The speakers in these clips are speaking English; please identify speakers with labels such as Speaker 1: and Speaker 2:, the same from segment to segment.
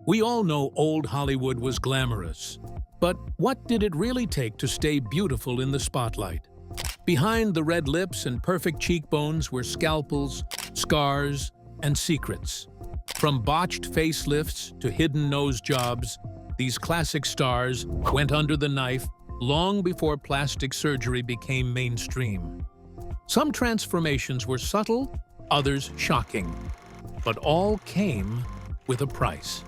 Speaker 1: We all know old Hollywood was glamorous, but what did it really take to stay beautiful in the spotlight? Behind the red lips and perfect cheekbones were scalpels, scars, and secrets. From botched facelifts to hidden nose jobs, these classic stars went under the knife long before plastic surgery became mainstream. Some transformations were subtle, others shocking, but all came with a price.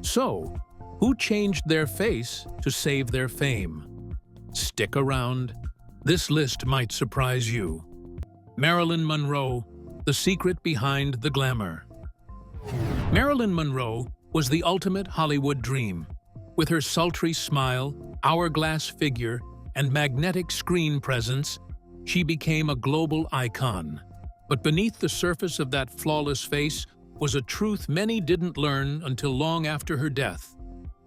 Speaker 1: So, who changed their face to save their fame? Stick around. This list might surprise you. Marilyn Monroe, the secret behind the glamour. Marilyn Monroe was the ultimate Hollywood dream. With her sultry smile, hourglass figure, and magnetic screen presence, she became a global icon. But beneath the surface of that flawless face was a truth many didn't learn until long after her death.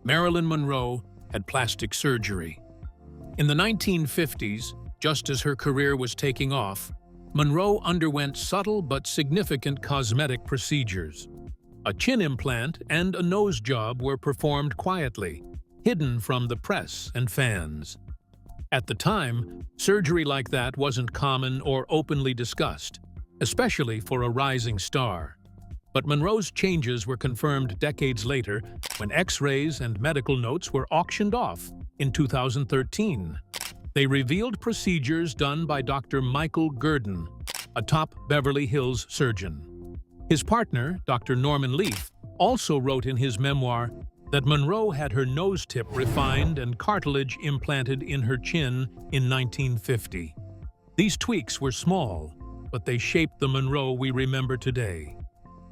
Speaker 1: Marilyn Monroe had plastic surgery. In the 1950s, just as her career was taking off, Monroe underwent subtle but significant cosmetic procedures. A chin implant and a nose job were performed quietly, hidden from the press and fans. At the time, surgery like that wasn't common or openly discussed, especially for a rising star. But Monroe's changes were confirmed decades later when X-rays and medical notes were auctioned off in 2013. They revealed procedures done by Dr. Michael Gurdon, a top Beverly Hills surgeon. His partner, Dr. Norman Leaf, also wrote in his memoir that Monroe had her nose tip refined and cartilage implanted in her chin in 1950. These tweaks were small, but they shaped the Monroe we remember today.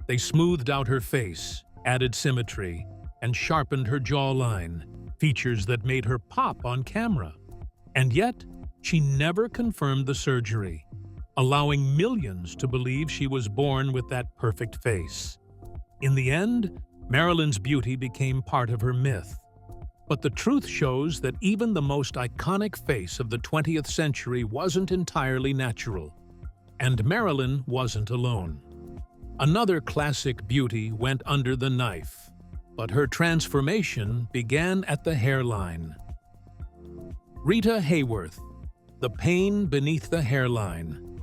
Speaker 1: They smoothed out her face, added symmetry, and sharpened her jawline, features that made her pop on camera. And yet, she never confirmed the surgery, allowing millions to believe she was born with that perfect face. In the end, Marilyn's beauty became part of her myth. But the truth shows that even the most iconic face of the 20th century wasn't entirely natural. And Marilyn wasn't alone. Another classic beauty went under the knife, but her transformation began at the hairline. Rita Hayworth, the pain beneath the hairline.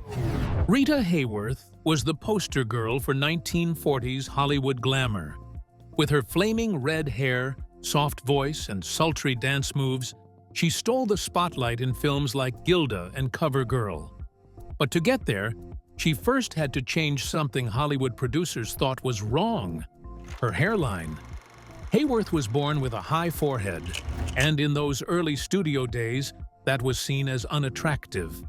Speaker 1: Rita Hayworth was the poster girl for 1940s Hollywood glamour. With her flaming red hair, soft voice, and sultry dance moves, she stole the spotlight in films like Gilda and CoverGirl. But to get there, she first had to change something Hollywood producers thought was wrong: her hairline. Hayworth was born with a high forehead, and in those early studio days, that was seen as unattractive.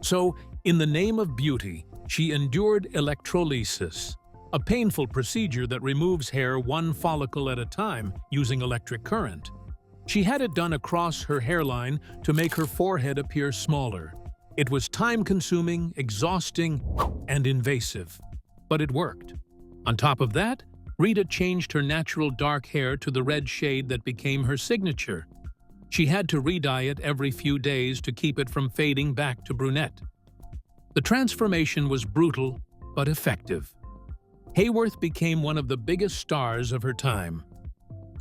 Speaker 1: So, in the name of beauty, she endured electrolysis, a painful procedure that removes hair one follicle at a time using electric current. She had it done across her hairline to make her forehead appear smaller. It was time-consuming, exhausting, and invasive, but it worked. On top of that, Rita changed her natural dark hair to the red shade that became her signature. She had to re-dye it every few days to keep it from fading back to brunette. The transformation was brutal, but effective. Hayworth became one of the biggest stars of her time.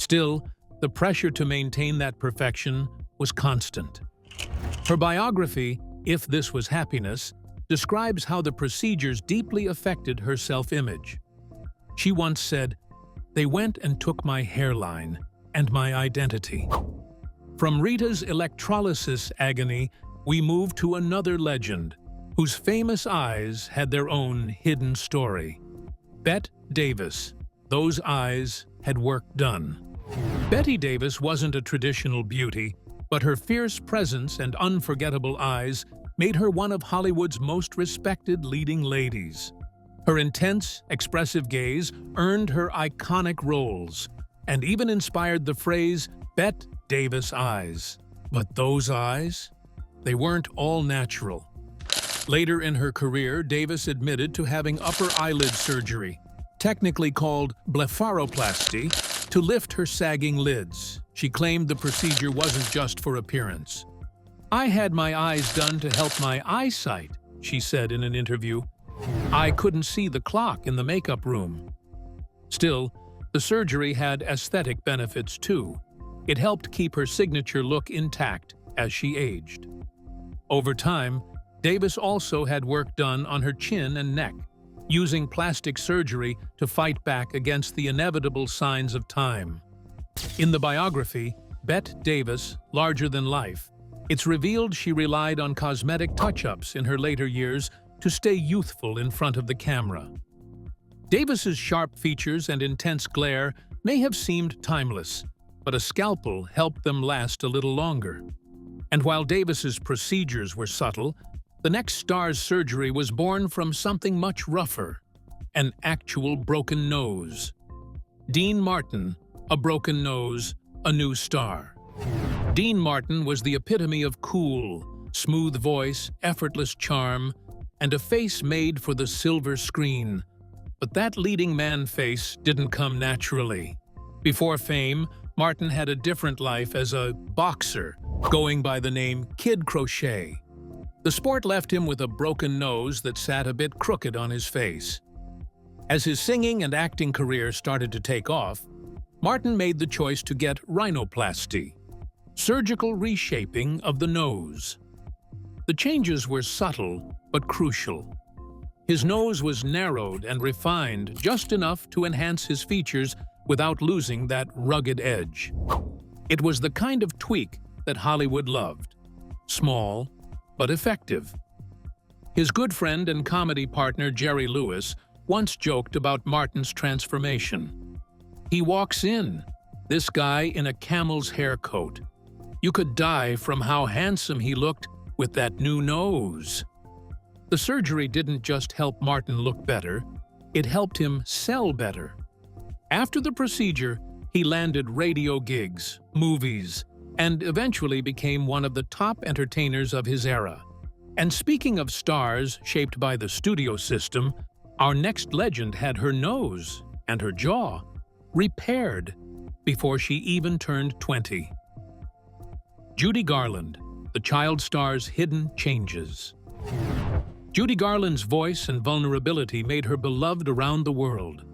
Speaker 1: Still, the pressure to maintain that perfection was constant. Her biography, If This Was Happiness, describes how the procedures deeply affected her self-image. She once said, "They went and took my hairline and my identity." From Rita's electrolysis agony, we move to another legend, whose famous eyes had their own hidden story. Bette Davis. Those eyes had work done. Bette Davis wasn't a traditional beauty, but her fierce presence and unforgettable eyes made her one of Hollywood's most respected leading ladies. Her intense, expressive gaze earned her iconic roles, and even inspired the phrase, "Bette Davis eyes." But those eyes? They weren't all natural. Later in her career, Davis admitted to having upper eyelid surgery, technically called blepharoplasty, to lift her sagging lids. She claimed the procedure wasn't just for appearance. "I had my eyes done to help my eyesight," she said in an interview. "I couldn't see the clock in the makeup room." Still, The surgery had aesthetic benefits too. It helped keep her signature look intact as she aged. Over time, Davis also had work done on her chin and neck, using plastic surgery to fight back against the inevitable signs of time. In the biography, Bette Davis, Larger Than Life, it's revealed she relied on cosmetic touch-ups in her later years to stay youthful in front of the camera. Davis's sharp features and intense glare may have seemed timeless, but a scalpel helped them last a little longer. And while Davis's procedures were subtle, the next star's surgery was born from something much rougher, an actual broken nose. Dean Martin, a broken nose, a new star. Dean Martin was the epitome of cool, smooth voice, effortless charm, and a face made for the silver screen. But that leading man face didn't come naturally. Before fame, Martin had a different life as a boxer, going by the name Kid Crochet. The sport left him with a broken nose that sat a bit crooked on his face. As his singing and acting career started to take off, Martin made the choice to get rhinoplasty, surgical reshaping of the nose. The changes were subtle but crucial. His nose was narrowed and refined just enough to enhance his features without losing that rugged edge. It was the kind of tweak that Hollywood loved. Small, but effective. His good friend and comedy partner Jerry Lewis once joked about Martin's transformation. He walks in, this guy in a camel's hair coat. You could die from how handsome he looked with that new nose. The surgery didn't just help Martin look better, it helped him sell better. After the procedure, he landed radio gigs, movies, and eventually became one of the top entertainers of his era. And speaking of stars shaped by the studio system, our next legend had her nose and her jaw repaired before she even turned 20. Judy Garland, the child star's hidden changes. Judy Garland's voice and vulnerability made her beloved around the world.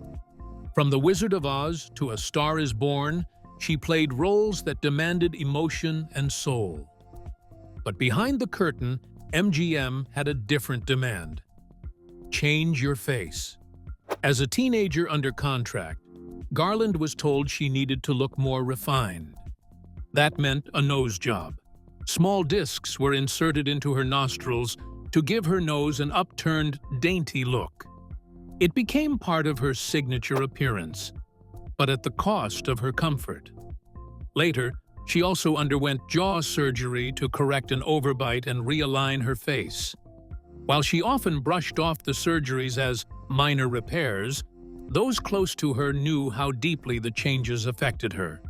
Speaker 1: From The Wizard of Oz to A Star is Born, she played roles that demanded emotion and soul. But behind the curtain, MGM had a different demand. Change your face. As a teenager under contract, Garland was told she needed to look more refined. That meant a nose job. Small discs were inserted into her nostrils to give her nose an upturned, dainty look. It became part of her signature appearance, but at the cost of her comfort. Later, she also underwent jaw surgery to correct an overbite and realign her face. While she often brushed off the surgeries as minor repairs, those close to her knew how deeply the changes affected her.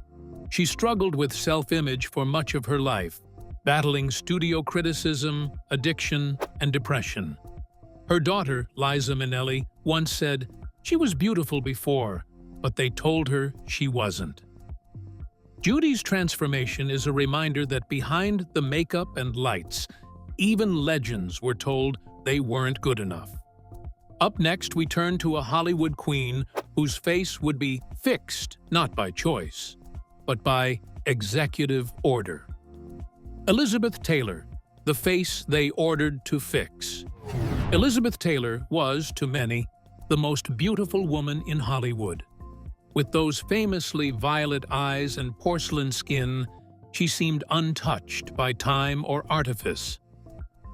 Speaker 1: She struggled with self-image for much of her life, battling studio criticism, addiction, and depression. Her daughter, Liza Minnelli, once said, "She was beautiful before, but they told her she wasn't." Judy's transformation is a reminder that behind the makeup and lights, even legends were told they weren't good enough. Up next, we turn to a Hollywood queen whose face would be fixed not by choice, but by executive order. Elizabeth Taylor, the face they ordered to fix. Elizabeth Taylor was, to many, the most beautiful woman in Hollywood. With those famously violet eyes and porcelain skin, she seemed untouched by time or artifice.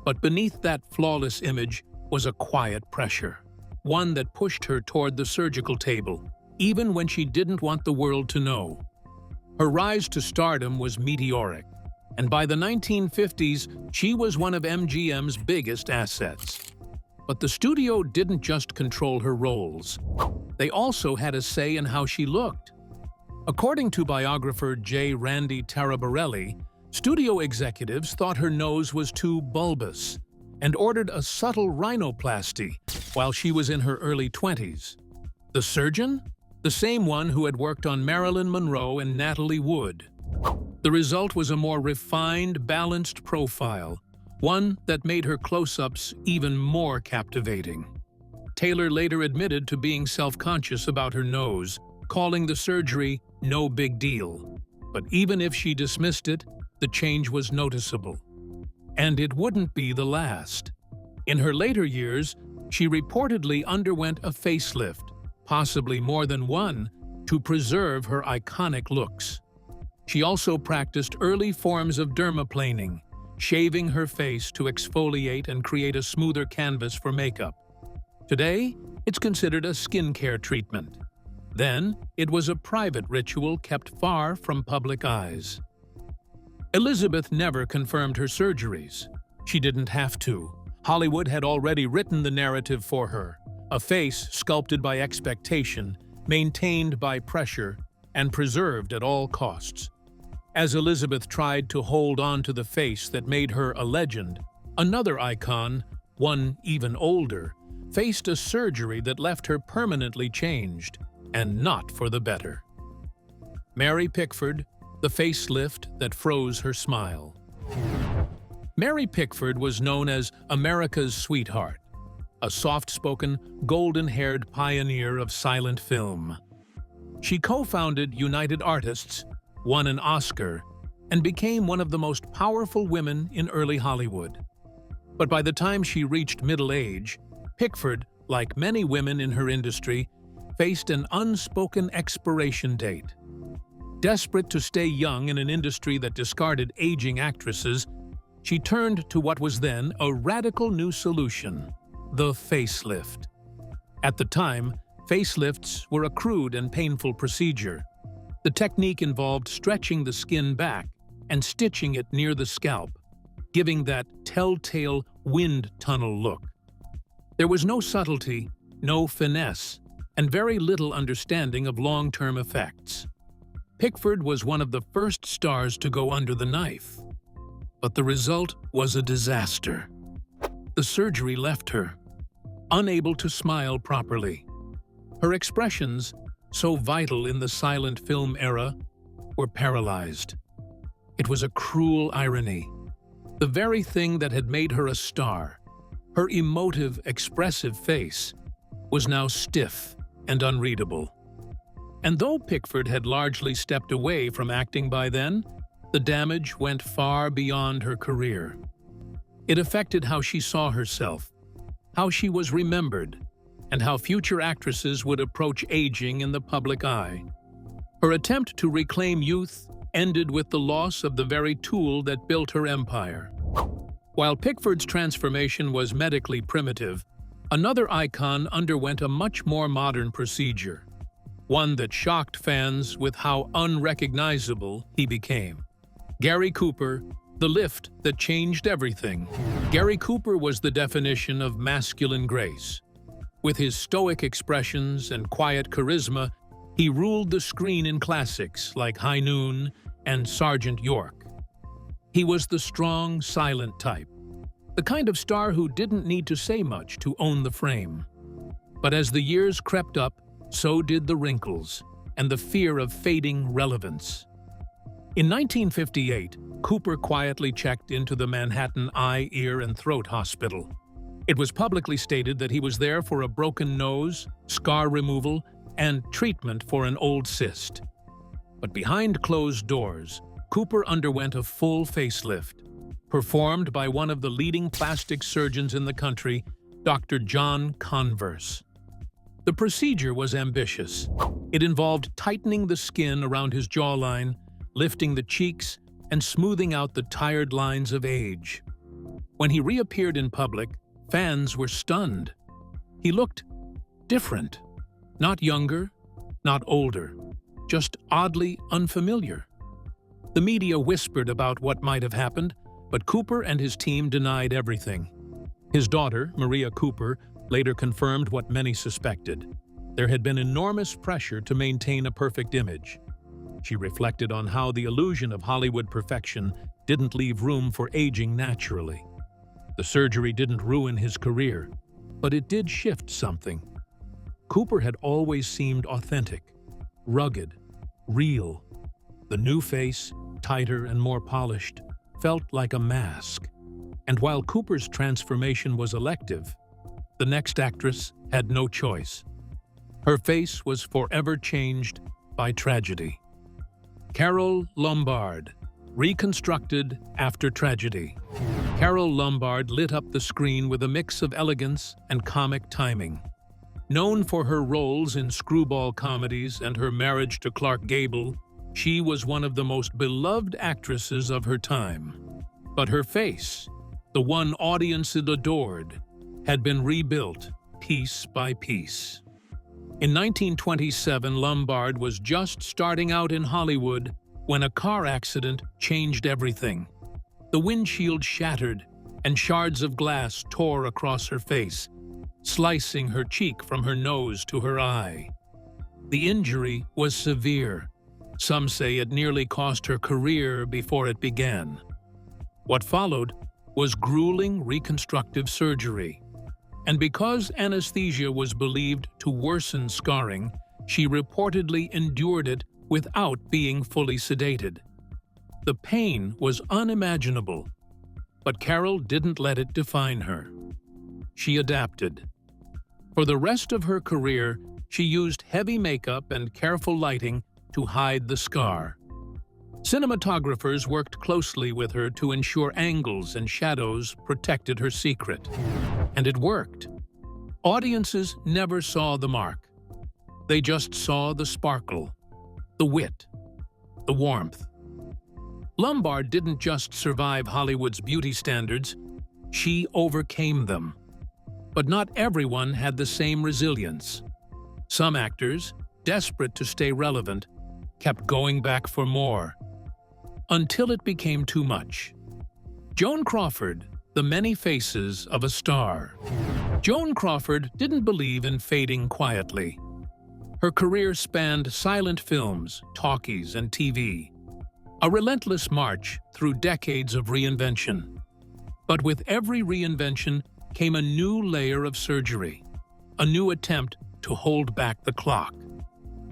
Speaker 1: But beneath that flawless image was a quiet pressure, one that pushed her toward the surgical table, even when she didn't want the world to know. Her rise to stardom was meteoric, and by the 1950s, she was one of MGM's biggest assets. But the studio didn't just control her roles. They also had a say in how she looked. According to biographer J. Randy Taraborelli, studio executives thought her nose was too bulbous and ordered a subtle rhinoplasty while she was in her early 20s. The surgeon? The same one who had worked on Marilyn Monroe and Natalie Wood. The result was a more refined, balanced profile, one that made her close-ups even more captivating. Taylor later admitted to being self-conscious about her nose, calling the surgery no big deal. But even if she dismissed it, the change was noticeable. And it wouldn't be the last. In her later years, she reportedly underwent a facelift, possibly more than one, to preserve her iconic looks. She also practiced early forms of dermaplaning, shaving her face to exfoliate and create a smoother canvas for makeup. Today, it's considered a skincare treatment. Then, it was a private ritual kept far from public eyes. Elizabeth never confirmed her surgeries. She didn't have to. Hollywood had already written the narrative for her, a face sculpted by expectation, maintained by pressure, and preserved at all costs. As Elizabeth tried to hold on to the face that made her a legend, another icon, one even older, faced a surgery that left her permanently changed, and not for the better. Mary Pickford, the facelift that froze her smile. Mary Pickford was known as America's sweetheart, a soft-spoken, golden-haired pioneer of silent film. She co-founded United Artists, won an Oscar, and became one of the most powerful women in early Hollywood. But by the time she reached middle age, Pickford, like many women in her industry, faced an unspoken expiration date. Desperate to stay young in an industry that discarded aging actresses, she turned to what was then a radical new solution: the facelift. At the time, facelifts were a crude and painful procedure. The technique involved stretching the skin back and stitching it near the scalp, giving that telltale wind tunnel look. There was no subtlety, no finesse, and very little understanding of long-term effects. Pickford was one of the first stars to go under the knife. But the result was a disaster. The surgery left her, unable to smile properly. Her expressions, so vital in the silent film era, were paralyzed. It was a cruel irony. The very thing that had made her a star, her emotive, expressive face, was now stiff and unreadable. And though Pickford had largely stepped away from acting by then, the damage went far beyond her career. It affected how she saw herself, how she was remembered, and how future actresses would approach aging in the public eye. Her attempt to reclaim youth ended with the loss of the very tool that built her empire. While Pickford's transformation was medically primitive, another icon underwent a much more modern procedure, one that shocked fans with how unrecognizable he became. Gary Cooper, the lift that changed everything. Gary Cooper was the definition of masculine grace. With his stoic expressions and quiet charisma, he ruled the screen in classics like High Noon and Sergeant York. He was the strong, silent type, the kind of star who didn't need to say much to own the frame. But as the years crept up, so did the wrinkles and the fear of fading relevance. In 1958, Cooper quietly checked into the Manhattan Eye, Ear, and Throat Hospital. It was publicly stated that he was there for a broken nose, scar removal, and treatment for an old cyst. But behind closed doors, Cooper underwent a full facelift, performed by one of the leading plastic surgeons in the country, Dr. John Converse. The procedure was ambitious. It involved tightening the skin around his jawline, lifting the cheeks, and smoothing out the tired lines of age. When he reappeared in public, fans were stunned. He looked different. Not younger, not older, just oddly unfamiliar. The media whispered about what might have happened, but Cooper and his team denied everything. His daughter, Maria Cooper, later confirmed what many suspected. There had been enormous pressure to maintain a perfect image. She reflected on how the illusion of Hollywood perfection didn't leave room for aging naturally. The surgery didn't ruin his career, but it did shift something. Cooper had always seemed authentic, rugged, real. The new face, tighter and more polished, felt like a mask. And while Cooper's transformation was elective, the next actress had no choice. Her face was forever changed by tragedy. Carole Lombard, reconstructed after tragedy. Carole Lombard lit up the screen with a mix of elegance and comic timing. Known for her roles in screwball comedies and her marriage to Clark Gable, she was one of the most beloved actresses of her time. But her face, the one audiences adored, had been rebuilt piece by piece. In 1927, Lombard was just starting out in Hollywood when a car accident changed everything. The windshield shattered, and shards of glass tore across her face, slicing her cheek from her nose to her eye. The injury was severe. Some say it nearly cost her career before it began. What followed was grueling reconstructive surgery. And because anesthesia was believed to worsen scarring, she reportedly endured it without being fully sedated. The pain was unimaginable, but Carole didn't let it define her. She adapted. For the rest of her career, she used heavy makeup and careful lighting to hide the scar. Cinematographers worked closely with her to ensure angles and shadows protected her secret. And it worked. Audiences never saw the mark. They just saw the sparkle, the wit, the warmth. Lombard didn't just survive Hollywood's beauty standards, she overcame them. But not everyone had the same resilience. Some actors, desperate to stay relevant, kept going back for more, until it became too much. Joan Crawford, the many faces of a star. Joan Crawford didn't believe in fading quietly. Her career spanned silent films, talkies, and TV. A relentless march through decades of reinvention. But with every reinvention came a new layer of surgery, a new attempt to hold back the clock.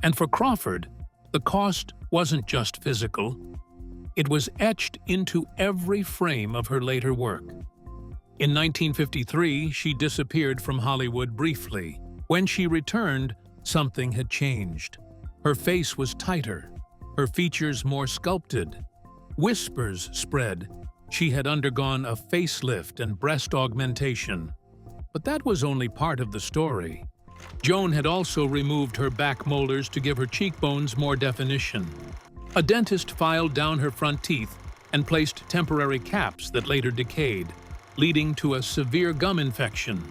Speaker 1: And for Crawford, the cost wasn't just physical. It was etched into every frame of her later work. In 1953, she disappeared from Hollywood briefly. When she returned, something had changed. Her face was tighter, her features more sculpted. Whispers spread. She had undergone a facelift and breast augmentation. But that was only part of the story. Joan had also removed her back molars to give her cheekbones more definition. A dentist filed down her front teeth and placed temporary caps that later decayed, leading to a severe gum infection.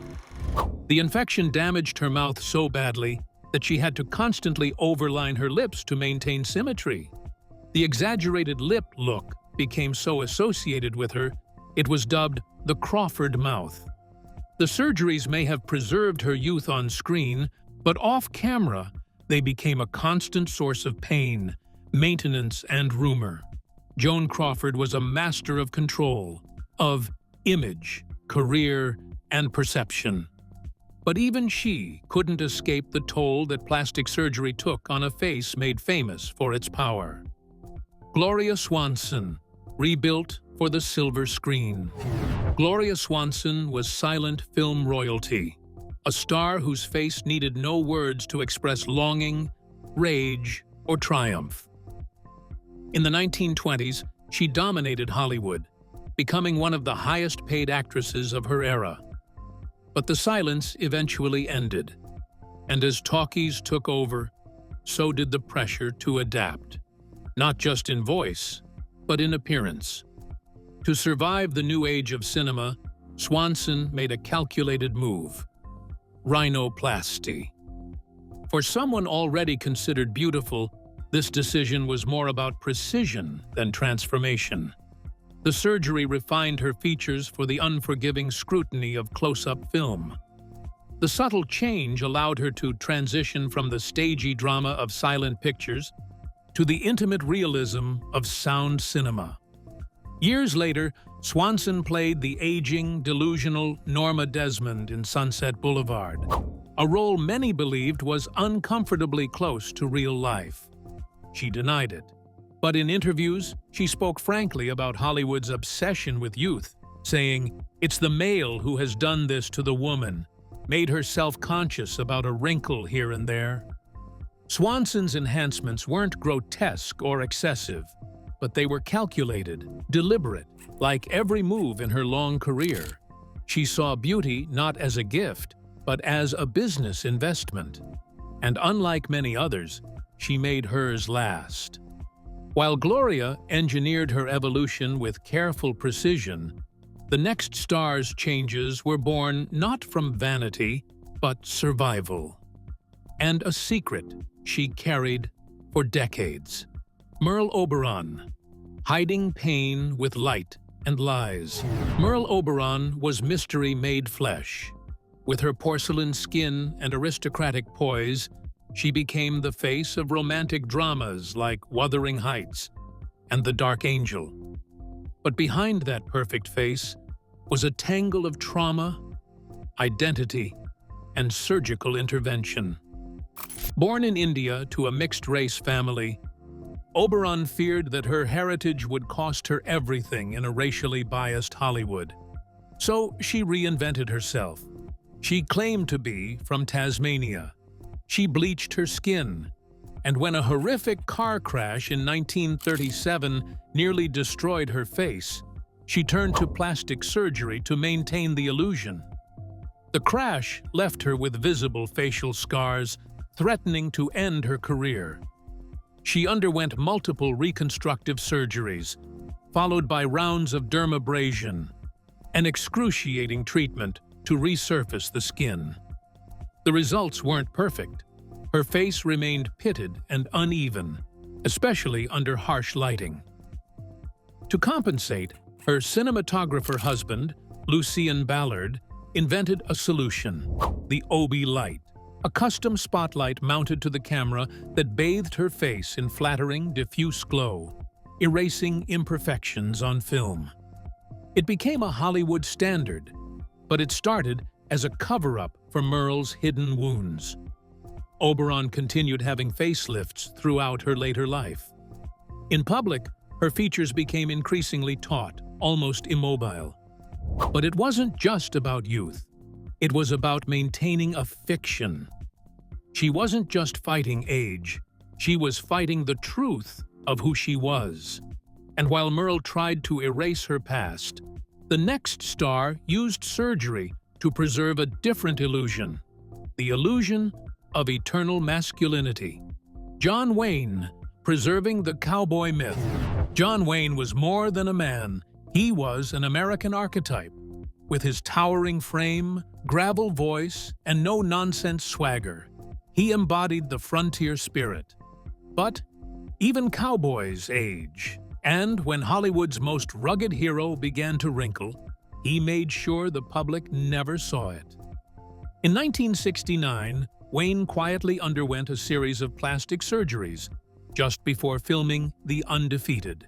Speaker 1: The infection damaged her mouth so badly that she had to constantly overline her lips to maintain symmetry. The exaggerated lip look became so associated with her, it was dubbed the Crawford mouth. The surgeries may have preserved her youth on screen, but off-camera, they became a constant source of pain, maintenance, and rumor. Joan Crawford was a master of control, of image, career, and perception. But even she couldn't escape the toll that plastic surgery took on a face made famous for its power. Gloria Swanson, rebuilt for the silver screen. Gloria Swanson was silent film royalty, a star whose face needed no words to express longing, rage, or triumph. In the 1920s, she dominated Hollywood, becoming one of the highest-paid actresses of her era. But the silence eventually ended, and as talkies took over, so did the pressure to adapt, not just in voice, but in appearance. To survive the new age of cinema, Swanson made a calculated move: rhinoplasty. For someone already considered beautiful, this decision was more about precision than transformation. The surgery refined her features for the unforgiving scrutiny of close-up film. The subtle change allowed her to transition from the stagey drama of silent pictures to the intimate realism of sound cinema. Years later, Swanson played the aging, delusional Norma Desmond in Sunset Boulevard, a role many believed was uncomfortably close to real life. She denied it. But in interviews, she spoke frankly about Hollywood's obsession with youth, saying, "It's the male who has done this to the woman. made her self-conscious about a wrinkle here and there. Swanson's enhancements weren't grotesque or excessive, but they were calculated, deliberate, like every move in her long career. She saw beauty not as a gift, but as a business investment. And unlike many others, she made hers last. While Gloria engineered her evolution with careful precision, the next star's changes were born not from vanity, but survival. And a secret she carried for decades. Merle Oberon, hiding pain with light and lies. Merle Oberon was mystery made flesh. With her porcelain skin and aristocratic poise, she became the face of romantic dramas like Wuthering Heights and The Dark Angel. But behind that perfect face was a tangle of trauma, identity, and surgical intervention. Born in India to a mixed-race family, Oberon feared that her heritage would cost her everything in a racially biased Hollywood. So she reinvented herself. She claimed to be from Tasmania. She bleached her skin, and when a horrific car crash in 1937 nearly destroyed her face, she turned to plastic surgery to maintain the illusion. The crash left her with visible facial scars, threatening to end her career. She underwent multiple reconstructive surgeries, followed by rounds of dermabrasion, an excruciating treatment to resurface the skin. The results weren't perfect. Her face remained pitted and uneven, especially under harsh lighting. To compensate, her cinematographer husband, Lucien Ballard, invented a solution: the Obi light, a custom spotlight mounted to the camera that bathed her face in flattering, diffuse glow, erasing imperfections on film. It became a Hollywood standard, but it started as a cover-up for Merle's hidden wounds. Oberon continued having facelifts throughout her later life. In public, her features became increasingly taut, almost immobile. But it wasn't just about youth. It was about maintaining a fiction. She wasn't just fighting age. She was fighting the truth of who she was. And while Merle tried to erase her past, the next star used surgery to preserve a different illusion: the illusion of eternal masculinity. John Wayne, preserving the cowboy myth. John Wayne was more than a man. He was an American archetype. With his towering frame, gravel voice, and no-nonsense swagger, he embodied the frontier spirit. But even cowboys age, and when Hollywood's most rugged hero began to wrinkle, he made sure the public never saw it. In 1969, Wayne quietly underwent a series of plastic surgeries just before filming The Undefeated.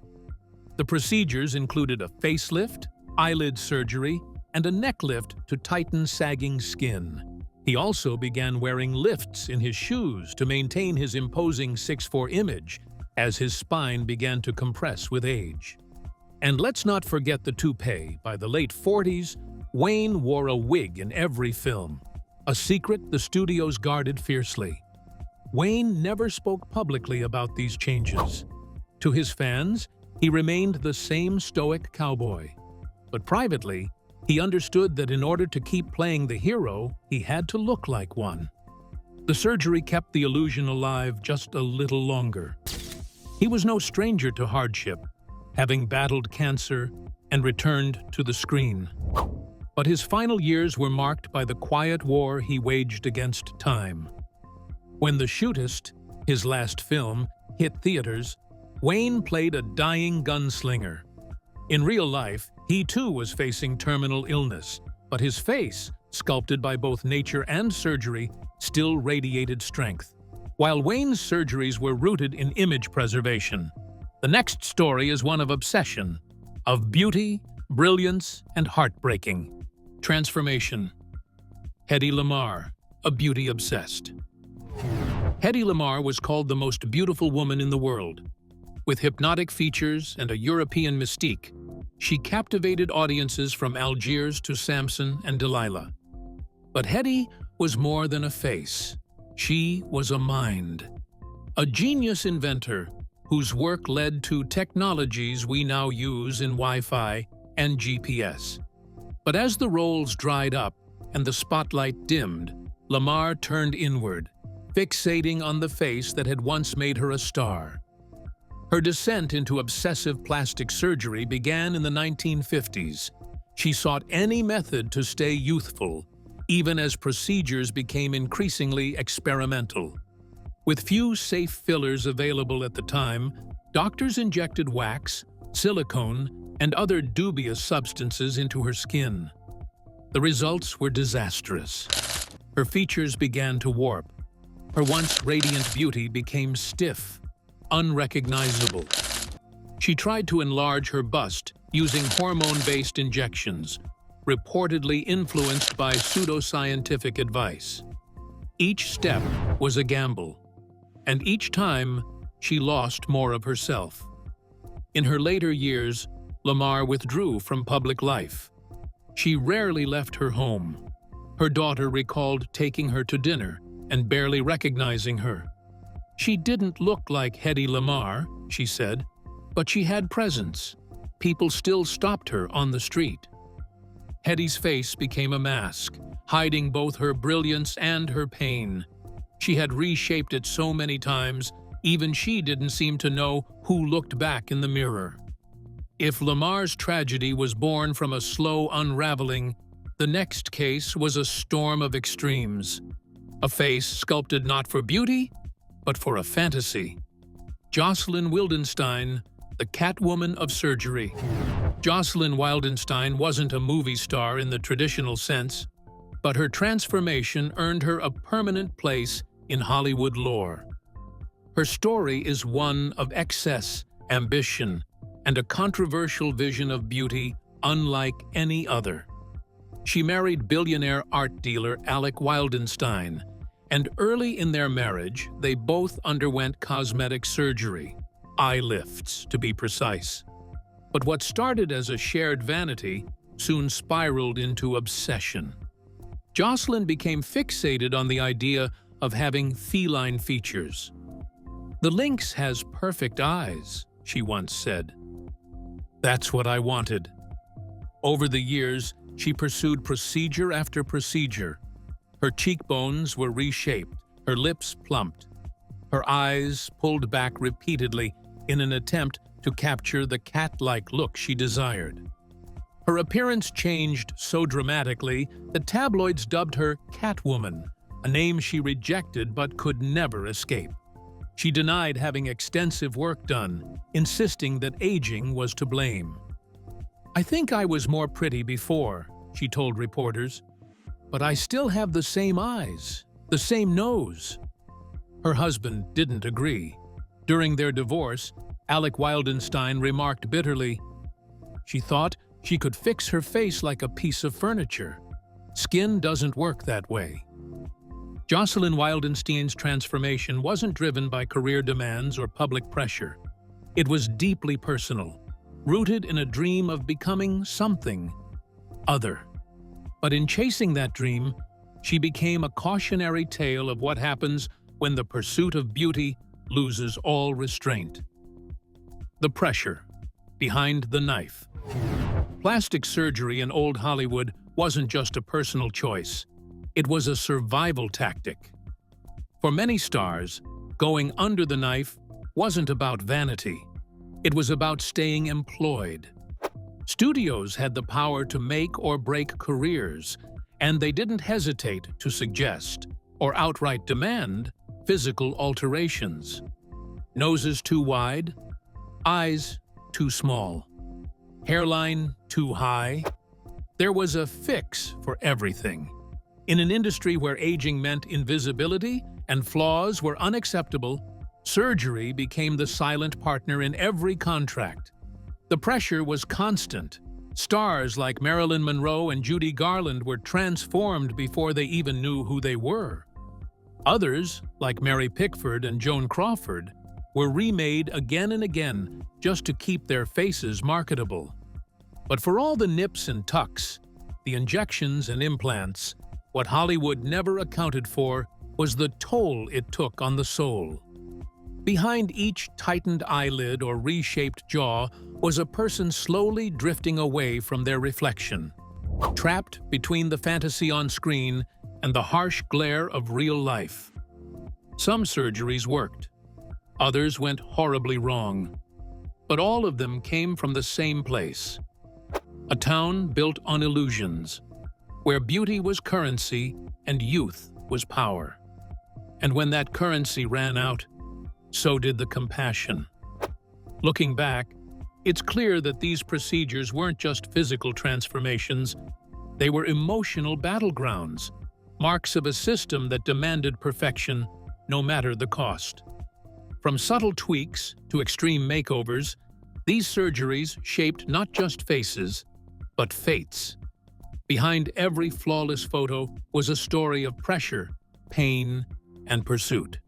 Speaker 1: The procedures included a facelift, eyelid surgery, and a neck lift to tighten sagging skin. He also began wearing lifts in his shoes to maintain his imposing 6'4" image as his spine began to compress with age. And let's not forget the toupee. By the late 40s, Wayne wore a wig in every film, a secret the studios guarded fiercely. Wayne never spoke publicly about these changes. To his fans, he remained the same stoic cowboy. But privately, he understood that in order to keep playing the hero, he had to look like one. The surgery kept the illusion alive just a little longer. He was no stranger to hardship, having battled cancer and returned to the screen. But his final years were marked by the quiet war he waged against time. When The Shootist, his last film, hit theaters, Wayne played a dying gunslinger. In real life, he too was facing terminal illness, but his face, sculpted by both nature and surgery, still radiated strength. While Wayne's surgeries were rooted in image preservation, the next story is one of obsession, of beauty, brilliance, and heartbreaking. Transformation. Hedy Lamarr, a beauty-obsessed. Hedy Lamarr was called the most beautiful woman in the world. With hypnotic features and a European mystique, she captivated audiences from Algiers to Samson and Delilah. But Hetty was more than a face. She was a mind. A genius inventor whose work led to technologies we now use in Wi-Fi and GPS. But as the roles dried up and the spotlight dimmed, Lamar turned inward, fixating on the face that had once made her a star. Her descent into obsessive plastic surgery began in the 1950s. She sought any method to stay youthful, even as procedures became increasingly experimental. With few safe fillers available at the time, doctors injected wax, silicone, and other dubious substances into her skin. The results were disastrous. Her features began to warp. Her once radiant beauty became stiff, unrecognizable. She tried to enlarge her bust using hormone-based injections, reportedly influenced by pseudoscientific advice. Each step was a gamble, and each time she lost more of herself. In her later years, Lamar withdrew from public life. She rarely left her home. Her daughter recalled taking her to dinner and barely recognizing her. She didn't look like Hedy Lamarr, she said, but she had presence. People still stopped her on the street. Hedy's face became a mask, hiding both her brilliance and her pain. She had reshaped it so many times, even she didn't seem to know who looked back in the mirror. If Lamar's tragedy was born from a slow unraveling, the next case was a storm of extremes. A face sculpted not for beauty, but for a fantasy. Jocelyn Wildenstein, the Catwoman of surgery. Jocelyn Wildenstein wasn't a movie star in the traditional sense, but her transformation earned her a permanent place in Hollywood lore. Her story is one of excess, ambition, and a controversial vision of beauty unlike any other. She married billionaire art dealer Alec Wildenstein, and early in their marriage, they both underwent cosmetic surgery, eye lifts to be precise. But what started as a shared vanity soon spiraled into obsession. Jocelyn became fixated on the idea of having feline features. "The lynx has perfect eyes," she once said. "That's what I wanted." Over the years, she pursued procedure after procedure. Her cheekbones were reshaped, her lips plumped, her eyes pulled back repeatedly in an attempt to capture the cat-like look she desired. Her appearance changed so dramatically that tabloids dubbed her Catwoman, a name she rejected but could never escape. She denied having extensive work done, insisting that aging was to blame. "I think I was more pretty before," she told reporters, "but I still have the same eyes, the same nose." Her husband didn't agree. During their divorce, Alec Wildenstein remarked bitterly, "She thought she could fix her face like a piece of furniture. Skin doesn't work that way." Jocelyn Wildenstein's transformation wasn't driven by career demands or public pressure. It was deeply personal, rooted in a dream of becoming something other. But in chasing that dream, she became a cautionary tale of what happens when the pursuit of beauty loses all restraint. The pressure behind the knife. Plastic surgery in old Hollywood wasn't just a personal choice. It was a survival tactic. For many stars, going under the knife wasn't about vanity. It was about staying employed. Studios had the power to make or break careers, and they didn't hesitate to suggest, or outright demand, physical alterations. Noses too wide, eyes too small, hairline too high. There was a fix for everything. In an industry where aging meant invisibility and flaws were unacceptable, surgery became the silent partner in every contract. The pressure was constant. Stars like Marilyn Monroe and Judy Garland were transformed before they even knew who they were. Others, like Mary Pickford and Joan Crawford, were remade again and again just to keep their faces marketable. But for all the nips and tucks, the injections and implants, What Hollywood never accounted for was the toll it took on the soul. Behind each tightened eyelid or reshaped jaw was a person slowly drifting away from their reflection, trapped between the fantasy on screen and the harsh glare of real life. Some surgeries worked. Others went horribly wrong. But all of them came from the same place. A town built on illusions, where beauty was currency and youth was power. And when that currency ran out, so did the compassion. Looking back, it's clear that these procedures weren't just physical transformations, they were emotional battlegrounds, marks of a system that demanded perfection no matter the cost. From subtle tweaks to extreme makeovers, these surgeries shaped not just faces, but fates. Behind every flawless photo was a story of pressure, pain, and pursuit.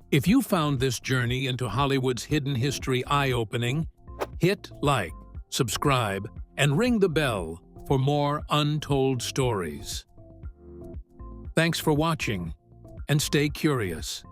Speaker 1: If you found this journey into Hollywood's hidden history eye-opening, hit like, subscribe, and ring the bell for more untold stories. Thanks for watching, and stay curious.